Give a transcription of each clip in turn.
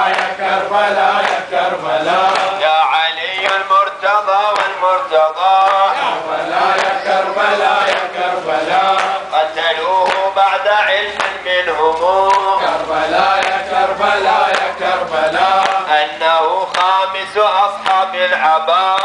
يا كربلاء يا كربلاء يا علي المرتضى والمرتضى كربلاء يا كربلاء يا كربلاء قتلوه بعد علم منهم كربلاء يا كربلاء يا كربلاء أنه خامس أصحاب العباء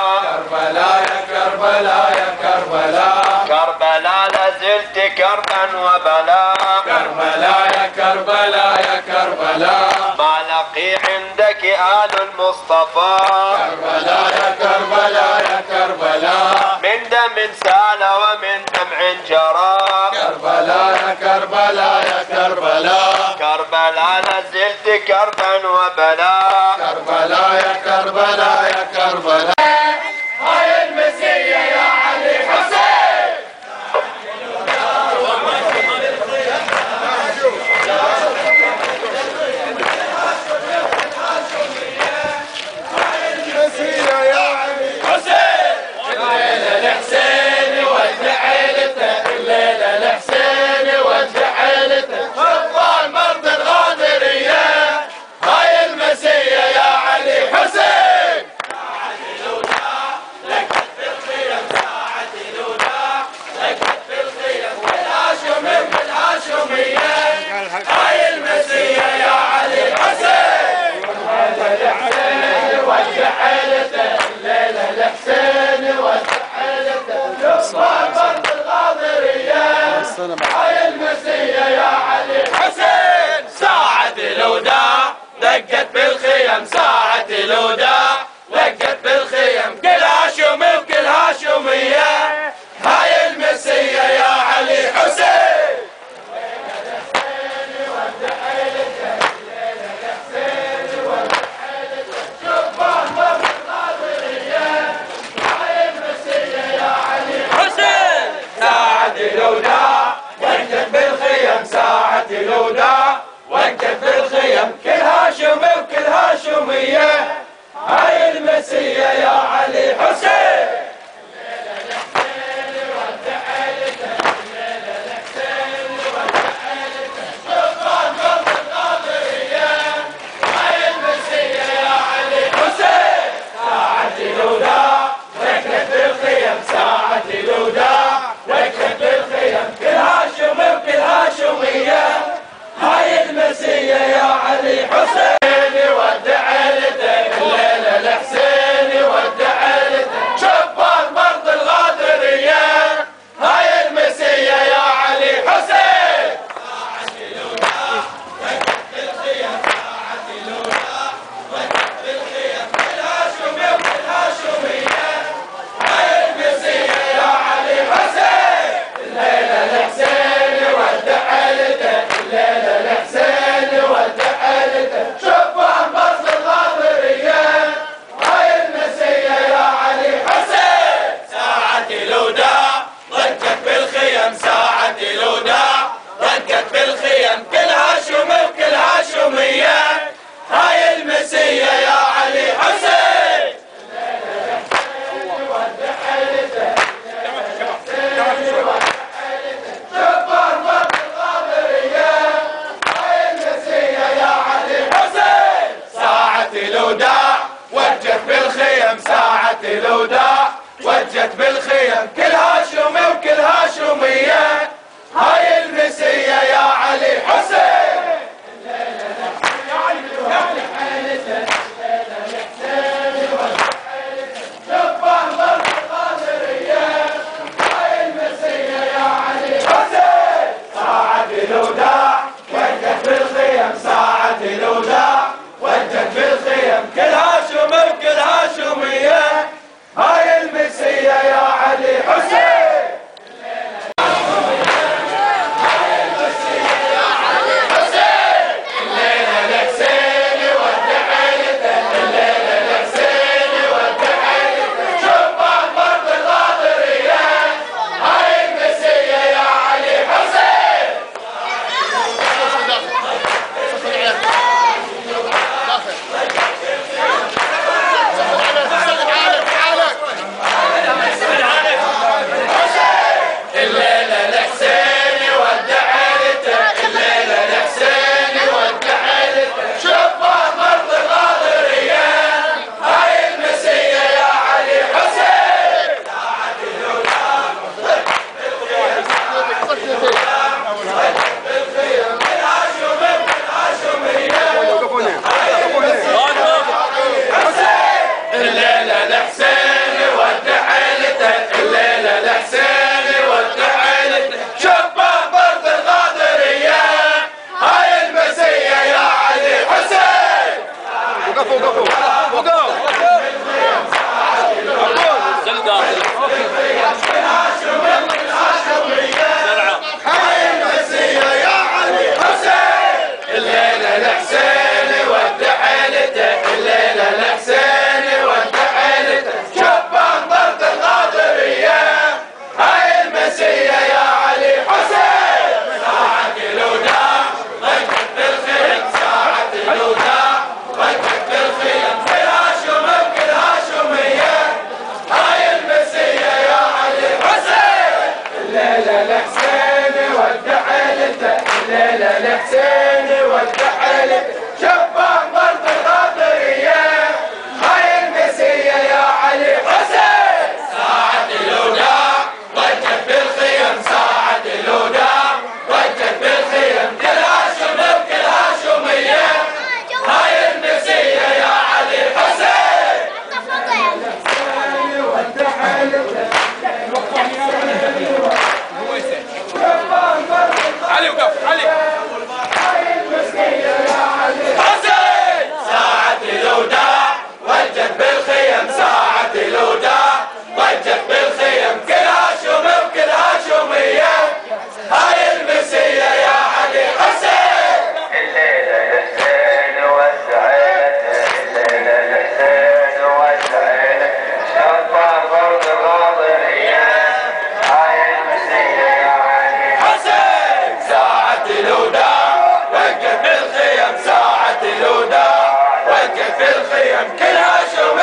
كربلاء يا كربلاء يا كربلاء كربلاء لازلت كربا وبلاء كربلاء يا كربلاء يا كربلاء ما لقي عندك آل المصطفى كربلاء يا كربلاء يا كربلاء من دم سال ومن دمع جرى كربلاء يا كربلاء يا كربلاء كربلاء لازلت كربا وبلاء كربلاء يا كربلاء يا كربلاء هاي المسية يا علي حسين المسية يا علي حسين الليلة الحسين ودع عيلته الليلة الحسين ودع عيلته شبان مرض الغادرية هاي المسية يا علي حسين ساعة الوداع لقت بالخيم ساعة الوداع لقت بالخيم بالهاشمي بالهاشمية هاي المسية يا علي حسين الليلة الحسين ودع عيلته الليلة الحسين ودع عيلته شبان مرض الغادرية هاي المسية يا علي حسين ساعة الوداع دقت بالخيم ساعة الوداع دقت بالخيم كل هاشمي وكل هاشمية هاي المسية يا علي حسين حسين ساعة الوداع وقت بالخيم ساعة الوداع وقت بالخيم كل هاشمي وكل هاشمية هاي المسية يا علي حسين ساعة الوداع وقت بالخيم ساعة الوداع وقت بالخيم كل هاشمي وكل هاشمية هاي المسية يا علي حسين ودع عيلته الليلة الحسين ودع عيلته شبان مرض الغادرية هاي المسية يا علي حسين ساعة الوداع وقت بالخيم ساعة الوداع وقت بالخيم كل هاشمي وكل هاشمية هاي المسية يا علي حسين الليلة الحسين ودع عيلته الليلة الحسين ودع عيلته شبان مرض الغادرية هاي المسية يا علي حسين ساعة الوداع ضجت بالخيم ساعة الوداع ضجت بالخيم كل هاشمي وكل هاشمية هاي المسية يا علي حسين شبان مرض الغادرية هاي المسية يا علي حسين ساعة الوداع وجت بالخيم ساعة الوداع وجت بالخيم كل هاشمي وكل هاشمية هاي المسية يا علي حسين شبان مرض الغادرية هاي المسية يا علي حسين ساعة الوداع وجت بالخيم ساعة الوداع وجت بالخيم كل هاشمي وكل هاشمية هاي في الخيم كلها شموع